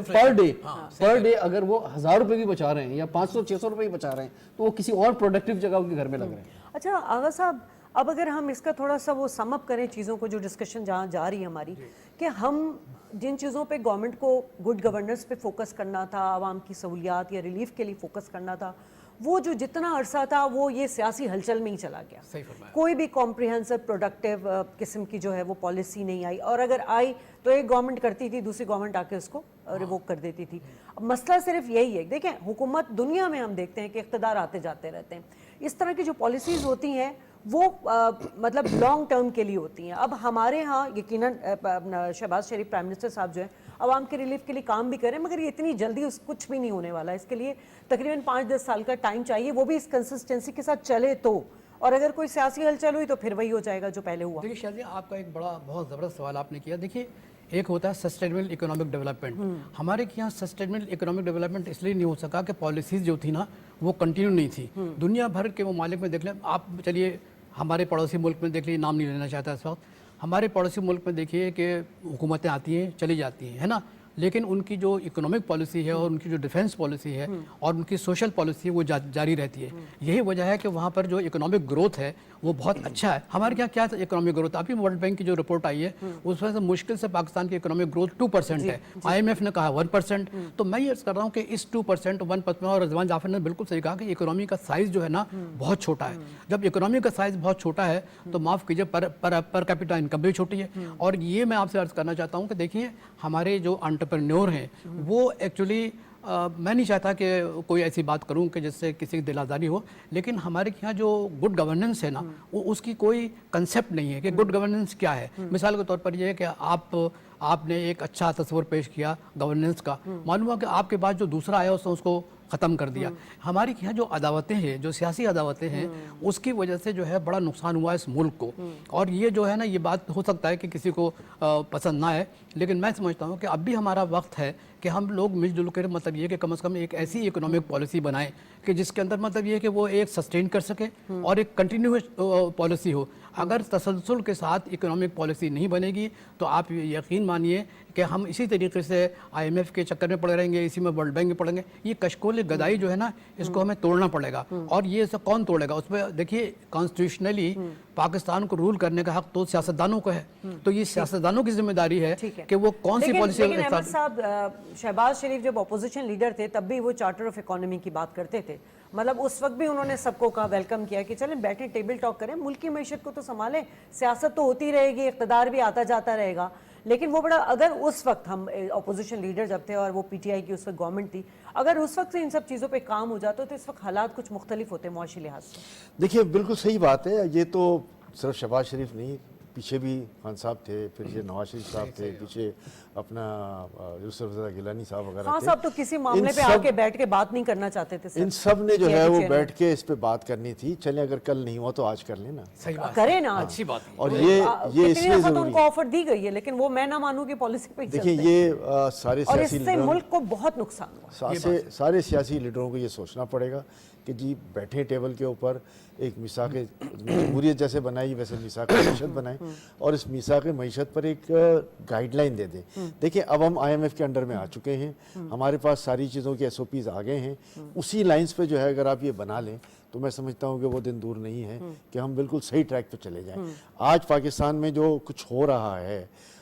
پر ڈے اگر وہ 1,000 روپے بھی بچا رہے ہیں یا 500-600 روپے بھی بچا رہے ہیں تو وہ کسی اور پروڈکٹیو جگہ ان کے گھر میں لگ رہے ہیں. اچھا آغا صاحب, اب اگر ہم اس کا تھوڑا سا وہ سم اپ کریں چیزوں کو, جو ڈسکشن جہاں جا رہی ہے ہماری, کہ ہم جن چیزوں پہ گورنمنٹ کو گڈ گورننس پہ فوکس کرنا تھا, عوام کی سہولیات یا ریلیف کے لیے فوکس کرنا تھا, وہ جو جتنا عرصہ تھا وہ یہ سیاسی ہلچل میں ہی چلا گیا. کوئی بھی کمپریہنسو پروڈکٹیو قسم کی جو ہے وہ پالیسی نہیں آئی, اور اگر آئی تو ایک گورنمنٹ کرتی تھی, دوسری گورنمنٹ آ کے اس کو ریووک کر دیتی تھی. اب مسئلہ صرف یہی ہے, دیکھیں حکومت دنیا میں ہم دیکھتے ہیں کہ اقتدار آتے جاتے رہتے ہیں, اس طرح کی جو پالیسیز ہوتی ہیں وہ مطلب لانگ ٹرم کے لیے ہوتی ہیں. اب ہمارے ہاں یقیناً شہباز شریف پرائم منسٹر صاحب جو ہیں عوام کے ریلیف کے لیے کام بھی کریں, مگر یہ اتنی جلدی کچھ بھی نہیں ہونے والا ہے. اس کے لیے تقریباً 5-10 سال کا ٹائم چاہیے, وہ بھی اس کنسسٹنسی کے ساتھ چلے تو, اور اگر کوئی سیاسی ہلچل ہوئی تو پھر وہی ہو جائے گا جو پہلے ہوا. دیکھیے شاذیہ, آپ کا ایک بہت زبردست سوال آپ نے کیا. دیکھیے ایک ہوتا ہے سسٹینیبل اکنامک ڈیولپمنٹ. ہمارے یہاں سسٹینیبل اکنامک ڈیولپمنٹ اس لیے نہیں ہو سکا کہ پالیسیز جو تھی نا وہ کنٹینیو نہیں تھی. دنیا بھر کے ممالک میں دیکھ لیں آپ, چلیے ہمارے پڑوسی ملک میں دیکھ لیجیے, نام نہیں لینا چاہتا اس وقت, ہمارے پڑوسی ملک میں دیکھیے کہ حکومتیں آتی ہیں چلی جاتی ہیں, ہے نا, لیکن ان کی جو اکنامک پالیسی ہے اور ان کی جو ڈیفنس پالیسی ہے اور ان کی سوشل پالیسی ہے وہ جاری رہتی ہے. یہی وجہ ہے کہ وہاں پر جو اکنامک گروتھ ہے وہ بہت اچھا ہے. ہمارے یہاں کیا اکنامک گروتھ, ابھی ورلڈ بینک کی جو رپورٹ آئی ہے اس میں سے مشکل سے پاکستان کی اکنامک گروتھ 2% ہے, IMF نے کہا 1%. تو میں یہ عرض کر رہا ہوں کہ اس 2% 1%, اور رضوان جعفر نے بالکل صحیح کہا کہ اکنامی کا سائز جو ہے نا بہت چھوٹا ہے. جب اکنامی کا سائز بہت چھوٹا ہے تو معاف کیجیے پر کیپٹا انکم بھی چھوٹی ہے. اور یہ میں آپ سے عرض کرنا چاہتا ہوں کہ دیکھیے ہمارے جو انٹرپرینور ہیں وہ ایکچولی, میں نہیں چاہتا کہ کوئی ایسی بات کروں کہ جس سے کسی کی دل آزاری ہو, لیکن ہمارے یہاں جو گڈ گورننس ہے نا وہ اس کی کوئی کنسیپٹ نہیں ہے کہ گڈ گورننس کیا ہے. مثال کے طور پر یہ ہے کہ آپ نے ایک اچھا تصور پیش کیا گورننس کا, معلوم ہوا کہ آپ کے بعد جو دوسرا آیا اس نے اس کو ختم کر دیا. ہماری یہاں جو عداوتیں ہیں, جو سیاسی عداوتیں ہیں, اس کی وجہ سے جو ہے بڑا نقصان ہوا اس ملک کو. اور یہ جو ہے نا یہ بات ہو سکتا ہے کہ کسی کو پسند نہ آئے, لیکن میں سمجھتا ہوں کہ اب بھی ہمارا وقت ہے کہ ہم لوگ مل جل کر, مطلب یہ کہ کم از کم ایک ایسی اکنامک پالیسی بنائیں کہ جس کے اندر مطلب یہ کہ وہ ایک سسٹین کر سکے اور ایک کنٹینیوس پالیسی ہو. اگر تسلسل کے ساتھ اکنامک پالیسی نہیں بنے گی تو آپ یقین مانیے کہ ہم اسی طریقے سے IMF کے چکر میں پڑے رہیں گے, اسی میں ورلڈ بینک میں پڑیں گے. یہ کشکول گدائی جو ہے نا اس کو ہمیں توڑنا پڑے گا. اور یہ سب کون توڑے گا, اس میں دیکھیے کانسٹیٹیوشنلی پاکستان کو رول کرنے کا حق تو سیاستدانوں کو ہے, تو یہ سیاستدانوں کی ذمہ داری ہے کہ وہ کون سی پالیسی. لیکن احمد صاحب, شہباز شریف جب اپوزیشن لیڈر تھے تب بھی وہ چارٹر آف اکانومی کی بات کرتے تھے, مطلب اس وقت بھی انہوں نے سب کو کہا, ویلکم کیا کہ چلیں بیٹھیں ٹیبل ٹاک کریں, ملک کی معیشت کو تو سنبھالیں, سیاست تو ہوتی رہے گی, اقتدار بھی آتا جاتا رہے گا. لیکن وہ بڑا, اگر اس وقت ہم اپوزیشن لیڈر جب تھے اور وہ PTI کی اس وقت گورنمنٹ تھی, اگر اس وقت سے ان سب چیزوں پہ کام ہو جاتا تو اس وقت حالات کچھ مختلف ہوتے معاشی لحاظ سے. دیکھیے بالکل صحیح بات ہے, یہ تو صرف شہباز شریف نہیں, پیچھے بھی خان صاحب تھے, پھر یہ نواز شریف صاحب تھے, پیچھے اپنا یوسف رضا گیلانی صاحب وغیرہ خان صاحب تو کسی معاملے پہ آ کے بیٹھ کے بات نہیں کرنا چاہتے تھے. ان سب نے جو ہے وہ بیٹھ کے اس پہ بات کرنی تھی. چلیں اگر کل نہیں ہوا تو آج کر لیں نا, کریں نا, اچھی بات ہے. اور یہ اس لیے ضروری, ان کو آفر دی گئی ہے لیکن وہ میں نہ مانوں کہ پالیسی پہ دیکھیں یہ سارے اور اس سیاسی سے ملک کو بہت نقصان ہوا. سارے سیاسی لیڈروں کو یہ سوچنا پڑے گا کہ جی بیٹھیں ٹیبل کے اوپر, ایک میثاق جمہوریت جیسے بنائی ویسے میثاق معیشت بنائیں, اور اس میثاق معیشت پر ایک گائیڈ لائن دے دیں. دیکھیں اب ہم IMF کے انڈر میں آ چکے ہیں, ہمارے پاس ساری چیزوں کے SOPs آ گئے ہیں, اسی لائنز پہ جو ہے اگر آپ یہ بنا لیں تو میں سمجھتا ہوں کہ وہ دن دور نہیں ہے کہ ہم بالکل صحیح ٹریک پہ چلے جائیں. آج پاکستان میں جو کچھ ہو رہا ہے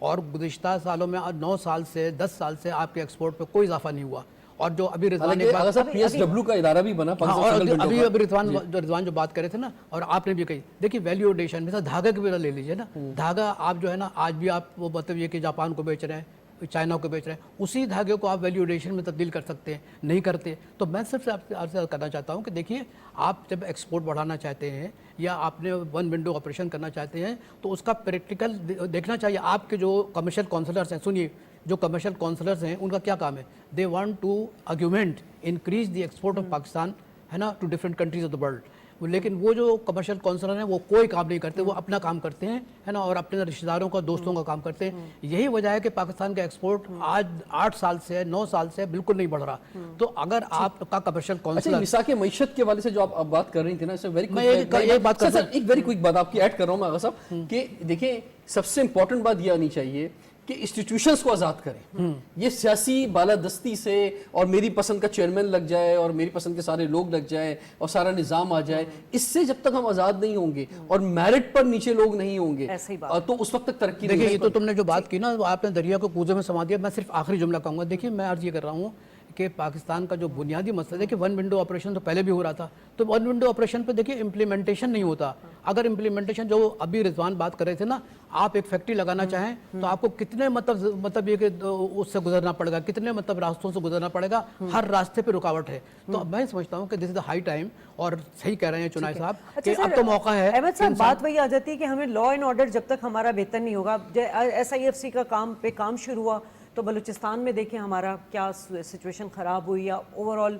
اور گزشتہ سالوں میں 9 سال سے 10 سال سے آپ کے ایکسپورٹ پہ کوئی اضافہ نہیں ہوا. اور جو ابھی رضوان نے PSW کا ادارہ بھی بنا ابھی رضوان جو بات کرے تھے نا, اور آپ نے بھی کہی, دیکھیے ویلیو ایڈیشن مثلا دھاگے کی بھی لے لیجیے نا, دھاگا آپ جو ہے نا آج بھی آپ وہ مطلب یہ کہ جاپان کو بیچ رہے ہیں, چائنا کو بیچ رہے ہیں, اسی دھاگے کو آپ ویلیو ایڈیشن میں تبدیل کر سکتے ہیں, نہیں کرتے. تو میں صرف آپ سے کرنا چاہتا ہوں کہ دیکھیے آپ جب ایکسپورٹ بڑھانا چاہتے ہیں یا آپ نے ون ونڈو آپریشن کرنا چاہتے ہیں تو اس کا پریکٹیکل دیکھنا چاہیے. آپ کے جو کمرشل کونسلرس ہیں, سنیے, جو کمرشل کونسلرز ہیں ان کا کیا کام ہے, they want to argument increase the export of Pakistan ہے نا to different countries of the world. لیکن وہ جو کمرشل کونسلر ہیں وہ کوئی کام نہیں کرتے, وہ اپنا کام کرتے ہیں ہے نا, اور اپنے رشتہ داروں کا دوستوں کا کام کرتے ہیں. یہی وجہ ہے کہ پاکستان کا ایکسپورٹ آج 8 سال سے 9 سال سے بالکل نہیں بڑھ رہا. تو اگر آپ کا کمرشل کونسلر مساق معیشت کے حوالے سے جو آپ بات کر رہی تھی نا, ایک ویری کوئک بات آپ کی ایڈ کر رہا ہوں میں آغا صاحب, کہ دیکھیں سب سے امپورٹنٹ بات یہ آنی چاہیے کہ انسٹیٹیوشنز کو آزاد کریں. یہ سیاسی بالادستی سے اور میری پسند کا چیئرمین لگ جائے اور میری پسند کے سارے لوگ لگ جائیں اور سارا نظام آ جائے, اس سے جب تک ہم آزاد نہیں ہوں گے اور میرٹ پر نیچے لوگ نہیں ہوں گے تو اس وقت تک ترقی نہیں. دیکھیے یہ تو تم نے جو بات کی نا آپ نے دریا کو کوزے میں سما دیا. میں صرف آخری جملہ کہوں گا. دیکھیے میں عرض یہ کر رہا ہوں کہ پاکستان کا جو بنیادی مسئلہ ہے کہ ون ونڈو آپریشن تو پہلے بھی ہو رہا تھا, تو ون ونڈو آپریشن پہ دیکھیے امپلیمنٹیشن نہیں ہوتا. اگر امپلیمنٹیشن جو ابھی رضوان بات کر رہے تھے نا, آپ ایک فیکٹری لگانا چاہیں تو آپ کو کتنے مطلب یہ کہ اس سے گزرنا پڑے گا, کتنے مطلب راستوں سے گزرنا پڑے گا, ہر راستے پہ رکاوٹ ہے. تو میں سمجھتا ہوں کہ دس از دا ہائی ٹائم, اور صحیح کہہ رہے ہیں چنائے صاحب کہ اب تو موقع ہے. احمد صاحب بات وہی آ جاتی ہے کہ ہمیں لا اینڈ آرڈر جب تک ہمارا بہتر نہیں ہوگا. SIFC کا کام شروع ہوا تو بلوچستان میں دیکھیں ہمارا کیا سچویشن خراب ہوئی, یا over all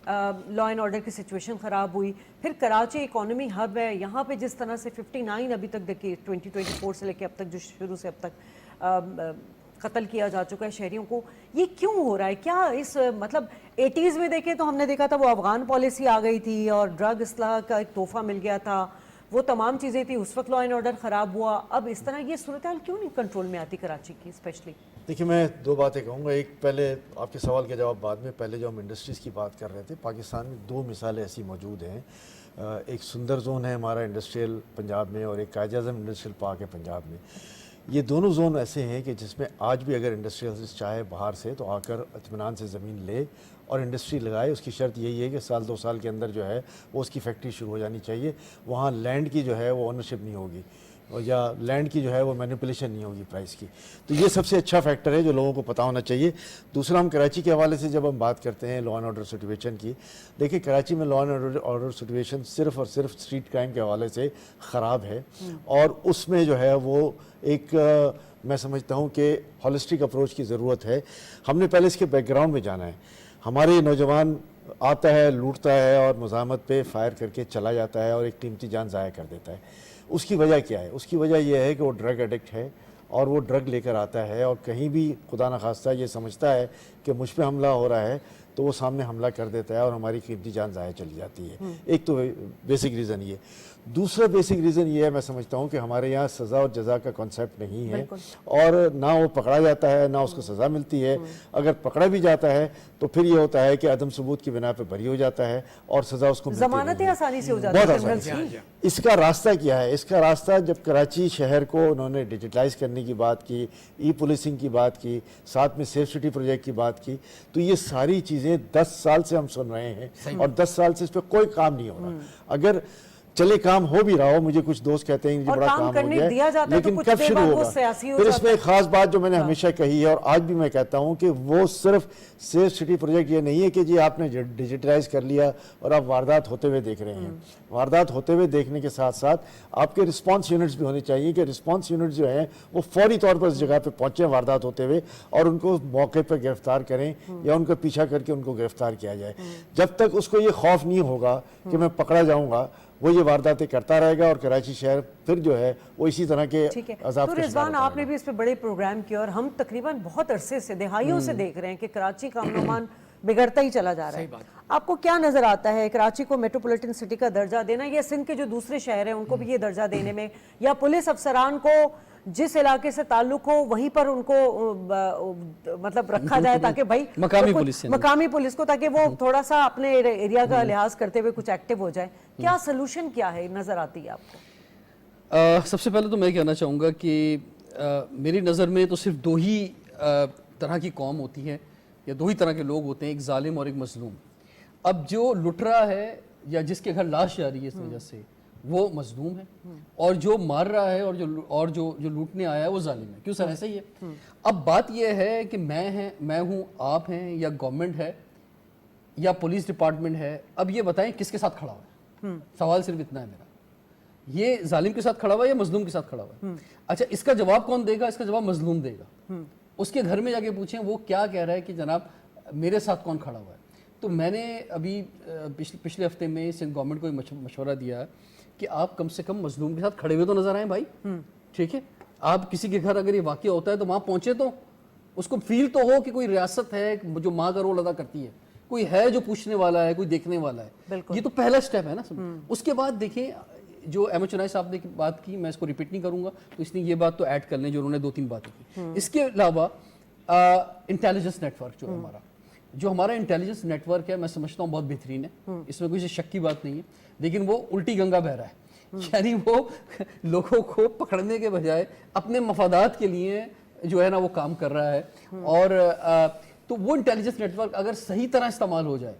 law and order کی سچویشن خراب ہوئی. پھر کراچی اکانومی ہب ہے, یہاں پہ جس طرح سے 59 ابھی تک دیکھیے 2024 سے لے کے اب تک, جو شروع سے اب تک قتل کیا جا چکا ہے شہریوں کو. یہ کیوں ہو رہا ہے؟ کیا اس مطلب 80s میں دیکھیں تو ہم نے دیکھا تھا وہ افغان پالیسی آ گئی تھی اور ڈرگ اصلاح کا ایک تحفہ مل گیا تھا, وہ تمام چیزیں تھیں, اس وقت لا اینڈ آرڈر خراب ہوا. اب اس طرح یہ صورتحال کیوں نہیں کنٹرول میں آتی کراچی کی اسپیشلی؟ دیکھیے میں 2 باتیں کہوں گا. ایک پہلے آپ کے سوال کا جواب بعد میں, پہلے جو ہم انڈسٹریز کی بات کر رہے تھے, پاکستان میں 2 مثالیں ایسی موجود ہیں. ایک سندر زون ہے ہمارا انڈسٹریل پنجاب میں, اور ایک قائد اعظم انڈسٹریل پارک ہے پنجاب میں. یہ دونوں زون ایسے ہیں کہ جس میں آج بھی اگر انڈسٹریلسٹ چاہے باہر سے تو آ کر اطمینان سے زمین لے اور انڈسٹری لگائے. اس کی شرط یہی ہے کہ 1-2 سال کے اندر جو ہے وہ اس کی فیکٹری شروع ہو جانی چاہیے. وہاں لینڈ کی جو ہے وہ اونرشپ نہیں ہوگی, یا لینڈ کی جو ہے وہ مینیپولیشن نہیں ہوگی پرائس کی. تو یہ سب سے اچھا فیکٹر ہے جو لوگوں کو پتہ ہونا چاہیے. دوسرا, ہم کراچی کے حوالے سے جب ہم بات کرتے ہیں لا اینڈ آرڈر سچویشن کی, دیکھیں کراچی میں لا اینڈ آرڈر سچویشن صرف اور صرف اسٹریٹ کرائم کے حوالے سے خراب ہے, اور اس میں جو ہے وہ ایک میں سمجھتا ہوں کہ ہولسٹک اپروچ کی ضرورت ہے. ہم نے پہلے اس کے بیک گراؤنڈ میں جانا ہے. ہمارے نوجوان آتا ہے, لوٹتا ہے اور مزاحمت پہ فائر کر کے چلا جاتا ہے اور ایک قیمتی جان ضائع کر دیتا ہے. اس کی وجہ کیا ہے؟ اس کی وجہ یہ ہے کہ وہ ڈرگ ایڈکٹ ہے, اور وہ ڈرگ لے کر آتا ہے, اور کہیں بھی خدا نخواستہ یہ سمجھتا ہے کہ مجھ پہ حملہ ہو رہا ہے تو وہ سامنے حملہ کر دیتا ہے اور ہماری قیمتی جان ضائع چلی جاتی ہے. ایک تو بیسک ریزن یہ. دوسرا بیسک ریزن یہ ہے, میں سمجھتا ہوں کہ ہمارے یہاں سزا اور جزا کا کانسیپٹ نہیں ہے, اور نہ وہ پکڑا جاتا ہے نہ اس کو سزا ملتی ہے. اگر پکڑا بھی جاتا ہے تو پھر یہ ہوتا ہے کہ عدم ثبوت کی بنا پہ بری ہو جاتا ہے اور سزا اس کو ضمانتیں آسانی سے ہو جاتی ہیں. اس کا راستہ کیا ہے؟ اس کا راستہ, جب کراچی شہر کو انہوں نے ڈیجیٹلائز کرنے کی بات کی, ای پولیسنگ کی بات کی, ساتھ میں سیف سٹی پروجیکٹ کی بات کی, تو یہ ساری چیزیں 10 سال سے ہم سن رہے ہیں اور 10 سال سے اس پہ کوئی کام نہیں ہو رہا. اگر چلے کام ہو بھی رہا ہو, مجھے کچھ دوست کہتے ہیں کہ بڑا کام ہو گیا ہے, لیکن کب شروع ہوگا؟ پھر اس میں ایک خاص بات جو میں نے ہمیشہ کہی ہے اور آج بھی میں کہتا ہوں کہ وہ صرف سیف سٹی پروجیکٹ یہ نہیں ہے کہ جی آپ نے ڈیجیٹلائز کر لیا اور آپ واردات ہوتے ہوئے دیکھ رہے ہیں. واردات ہوتے ہوئے دیکھنے کے ساتھ ساتھ آپ کے رسپانس یونٹس بھی ہونے چاہیے کہ رسپانس یونٹس جو ہیں وہ فوری طور پر اس جگہ پہ پہنچیں واردات ہوتے ہوئے اور ان کو موقع پہ گرفتار کریں یا ان کا پیچھا کر کے ان کو گرفتار کیا جائے. جب تک اس کو یہ خوف نہیں ہوگا کہ میں پکڑا جاؤں گا, وہ یہ وارداتیں کرتا رہے گا اور کراچی شہر پھر جو ہے وہ اسی طرح کے عذاب کا شکار. تو رضوان, آپ نے بھی اس پہ بڑے پروگرام کیے اور ہم تقریباً بہت عرصے سے, دہائیوں سے دیکھ رہے ہیں کہ کراچی کا امن و امان بگڑتا ہی چلا جا رہا ہے. آپ کو کیا نظر آتا ہے کراچی کو میٹروپولیٹن سٹی کا درجہ دینا, یا سندھ کے جو دوسرے شہر ہیں ان کو بھی یہ درجہ دینے میں, یا پولیس افسران کو جس علاقے سے تعلق ہو وہیں پر ان کو مطلب رکھا جائے تاکہ بھائی مقامی پولیس کو, تاکہ وہ تھوڑا سا اپنے ایریا کا لحاظ کرتے ہوئے کچھ ایکٹیو ہو جائے؟ کیا سلوشن کیا ہے نظر آتی ہے آپ کو؟ سب سے پہلے تو میں کہنا چاہوں گا کہ میری نظر میں تو صرف دو ہی طرح کی قوم ہوتی ہے یا دو ہی طرح کے لوگ ہوتے ہیں, ایک ظالم اور ایک مظلوم. اب جو لٹ رہا ہے یا جس کے گھر لاش جا رہی ہے اس وجہ سے وہ مظلوم ہے, اور جو مار رہا ہے اور جو لوٹنے آیا ہے وہ ظالم ہے. کیوں سر ایسا ہی ہے؟ اب بات یہ ہے کہ میں ہوں, آپ ہیں, یا گورنمنٹ ہے یا پولیس ڈپارٹمنٹ ہے. اب یہ بتائیں کس کے ساتھ کھڑا ہوا ہے؟ سوال صرف اتنا ہے میرا, یہ ظالم کے ساتھ کھڑا ہوا ہے یا مظلوم کے ساتھ کھڑا ہوا ہے؟ اچھا, اس کا جواب کون دے گا؟ اس کا جواب مظلوم دے گا. اس کے گھر میں جا کے پوچھیں وہ کیا کہہ رہا ہے کہ جناب میرے ساتھ کون کھڑا ہوا ہے. تو میں نے ابھی پچھلے ہفتے میں سندھ گورنمنٹ کو مشورہ دیا کہ آپ کم سے کم مظلوم کے ساتھ کھڑے ہوئے تو نظر آئیں بھائی. ٹھیک ہے, آپ کسی کے گھر اگر یہ واقعہ ہوتا ہے تو وہاں پہنچے, تو اس کو فیل تو ہو کہ کوئی ریاست ہے جو ماں کا رول ادا کرتی ہے, کوئی ہے جو پوچھنے والا ہے, کوئی دیکھنے والا ہے. یہ تو پہلا سٹیپ ہے نا. اس کے بعد دیکھیں جو احمد چنائی صاحب نے بات کی, میں اس کو ریپیٹ نہیں کروں گا, تو اس نے یہ بات تو ایڈ کر لیں جو انہوں نے 2-3 باتیں کی. اس کے علاوہ انٹیلیجنس نیٹ ورک جو ہمارا انٹیلیجنس نیٹ ورک ہے, میں سمجھتا ہوں بہت بہترین ہے, اس میں کوئی شک کی بات نہیں ہے, لیکن وہ الٹی گنگا بہہ رہا ہے. یعنی وہ لوگوں کو پکڑنے کے بجائے اپنے مفادات کے لیے جو ہے نا وہ کام کر رہا ہے. اور تو وہ انٹیلیجنس نیٹ ورک اگر صحیح طرح استعمال ہو جائے,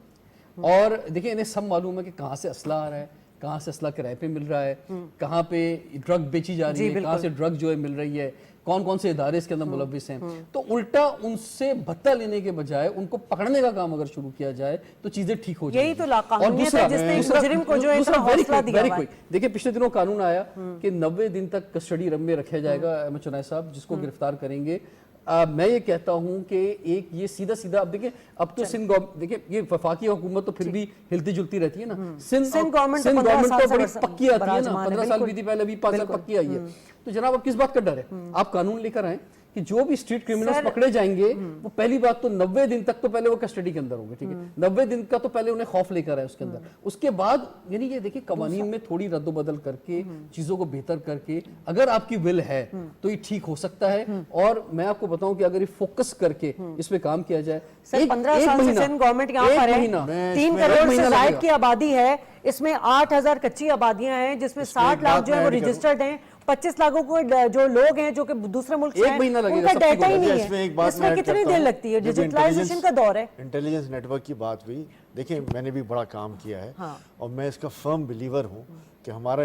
اور دیکھیں انہیں سب معلوم ہے کہ کہاں سے اسلحہ آ رہا ہے, کہاں سے اسلحہ کرائے پہ مل رہا ہے, کہاں پہ ڈرگ بیچی جا رہی ہے, کہاں سے ڈرگ جو ہے مل رہی ہے, کون سے ادارے اس کے اندر ملوث ہیں. تو الٹا ان سے بھتہ لینے کے بجائے ان کو پکڑنے کا کام اگر شروع کیا جائے تو چیزیں ٹھیک ہو جائیں. یہی تو لاقانونیت ہے جس نے مجرم کو جو ہے اتنا حوصلہ دیا ہوا ہے. دیکھیں پچھلے دنوں قانون آیا کہ 90 دن تک کسٹڈی میں رکھا جائے گا احمد چنائی صاحب, جس کو گرفتار کریں گے. میں یہ کہتا ہوں کہ ایک یہ سیدھا اب دیکھیں, اب تو سندھ دیکھیں یہ وفاقی حکومت تو پھر بھی ہلتی جلتی رہتی ہے نا. سندھ گورنمنٹ تو بڑی پکی آتی ہے نا, 15 سال بھی تھی پہلے, ابھی 5 سال پکی آئی ہے. تو جناب اب کس بات کا ڈر ہے؟ آپ قانون لے کر آئیں کہ جو بھی اسٹریٹ کرمنلز پکڑے جائیں گے وہ پہلی بات تو 90 دن تک تو پہلے وہ کسٹڈی کے اندر ہوں گے. ٹھیک ہے, 90 دن کا تو پہلے انہیں خوف لے کر آئے اس کے اندر. اس کے بعد یعنی یہ دیکھیں قوانین میں تھوڑی رد و بدل کر کے چیزوں کو بہتر کر کے اگر آپ کی ول ہے تو یہ ٹھیک ہو سکتا ہے. اور میں آپ کو بتاؤں کہ اگر یہ فوکس کر کے اس پہ کام کیا جائے, 15 سال سے سندھ گورنمنٹ یہاں پر ہے, 3 کروڑ سے زائد کی آبادی ہے, اس میں 8000 کچی آبادیاں ہیں جس میں 60 لاکھ جو ہے وہ رجسٹرڈ ہیں, 25 لاکھوں کو جو لوگ ہیں جو کہ دوسرے ملک سے ہیں ان کا ڈیٹا ہی نہیں ہے. اس میں کتنی دیر لگتی ہے؟ ڈیجیٹلائزیشن کا دور ہے. انٹیلیجنس نیٹ ورک کی بات ہوئی, دیکھیں میں نے بھی بڑا کام کیا ہے اور میں اس کا فرم بلیور ہوں کہ ہمارا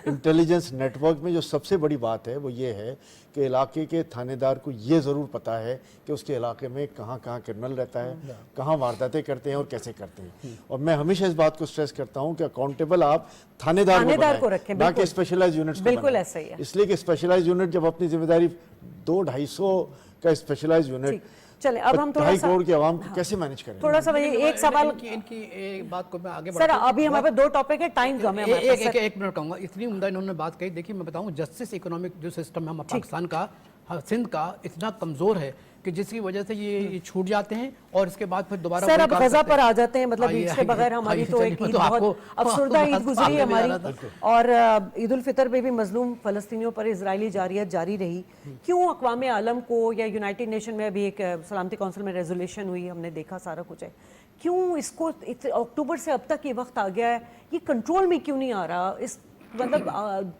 انٹیلیجنس نیٹ ورک میں جو سب سے بڑی بات ہے وہ یہ ہے کہ علاقے کے تھانے دار کو یہ ضرور پتا ہے کہ اس کے علاقے میں کہاں کرنل رہتا ہے, کہاں وارداتیں کرتے ہیں اور کیسے کرتے ہیں. اور میں ہمیشہ اس بات کو سٹریس کرتا ہوں کہ اکاؤنٹیبل آپ تھانے دار کو رکھیں, نہ کہ اسپیشلائز یونٹس کو. بالکل ایسا ہی ہے, اس لیے کہ اسپیشلائز یونٹ جب اپنی ذمہ داری 200-250 کا اسپیشلائز یونٹ, چلے اب ہم تھوڑا سا کروڑ کی عوام کو کیسے مینج کریں؟ تھوڑا سا ایک سوال ان کی بات کو میں آگے سر, ابھی ہمارے 2 ٹاپک ہے, ٹائم کم ہے ہمارے پاس. ایک منٹ کہوں گا, اتنی عمدہ انہوں نے بات کہی. دیکھیے میں بتاؤں جسٹس اکنامک جو سسٹم ہے ہمارا پاکستان کا, سندھ کا, اتنا کمزور ہے کہ جس کی وجہ سے یہ چھوٹ جاتے ہیں اور اس کے بعد پھر دوبارہ سر اب غزہ پر آ جاتے ہیں. مطلب عید کے بغیر ہماری تو ایک عید بہت افسردہ عید گزری ہے ہماری, اور عید الفطر پہ بھی مظلوم فلسطینیوں پر اسرائیلی جارحیت جاری رہی. کیوں اقوام عالم کو یا یونائٹڈ نیشن میں بھی ایک سلامتی کونسل میں ریزولوشن ہوئی, ہم نے دیکھا سارا کچھ ہے, کیوں اس کو اکتوبر سے اب تک یہ وقت آ گیا ہے, یہ کنٹرول میں کیوں نہیں آ رہا؟ اس مطلب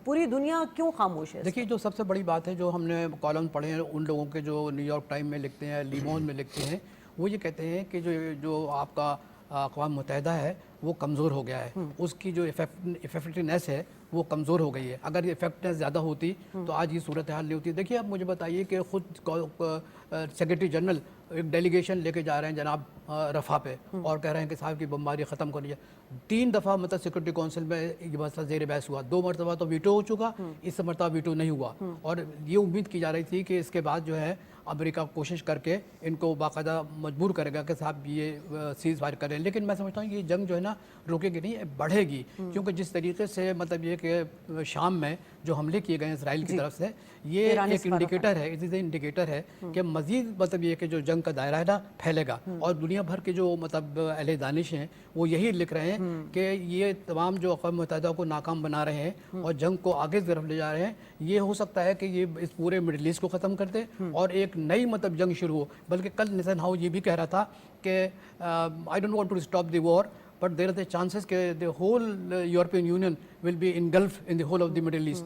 پوری دنیا کیوں خاموش ہے؟ دیکھیے جو سب سے بڑی بات ہے, جو ہم نے کالم پڑھے ہیں ان لوگوں کے جو نیو یارک ٹائم میں لکھتے ہیں, لیمون میں لکھتے ہیں, وہ یہ کہتے ہیں کہ جو آپ کا اقوام متحدہ ہے وہ کمزور ہو گیا ہے, اس کی جو افیکٹونیس ہے وہ کمزور ہو گئی ہے. اگر یہ افیکٹنیس زیادہ ہوتی تو آج یہ صورتحال نہیں ہوتی. دیکھیے اب مجھے بتائیے کہ خود سیکرٹری جنرل ایک ڈیلیگیشن لے کے جا رہے ہیں جناب رفح پہ, اور کہہ رہے ہیں کہ صاحب کی بمباری ختم کرنی ہے. 3 دفعہ مطلب سیکرٹری کونسل میں یہ مسئلہ زیر بحث ہوا, 2 مرتبہ تو ویٹو ہو چکا, اس مرتبہ ویٹو نہیں ہوا, اور یہ امید کی جا رہی تھی کہ اس کے بعد جو ہے امریکہ کوشش کر کے ان کو باقاعدہ مجبور کرے گا کہ صاحب یہ سیز فائر کریں. لیکن میں سمجھتا ہوں یہ جنگ جو ہے نا رکے گی نہیں, بڑھے گی, کیونکہ جس طریقے سے مطلب یہ کہ شام میں جو حملے کیے گئے ہیں اسرائیل کی طرف سے, یہ ایک انڈیکیٹر ہے, اس انڈیکیٹر ہے کہ مزید مطلب یہ کہ جو جنگ کا دائرہ ہے نا پھیلے گا. اور دنیا بھر کے جو مطلب اہل دانش ہیں وہ یہی لکھ رہے ہیں کہ یہ تمام جو اقوام متحدہ کو ناکام بنا رہے ہیں اور جنگ کو آگے طرف لے جا رہے ہیں, یہ ہو سکتا ہے کہ یہ اس پورے مڈل ایسٹ کو ختم کر دے اور ایک نئی مطلب جنگ شروع ہو. بلکہ کل نیتن یاہو یہ بھی کہہ رہا تھا کہ I don't want to stop the war but there are the chances that the whole European Union will be engulfed in the whole of the Middle East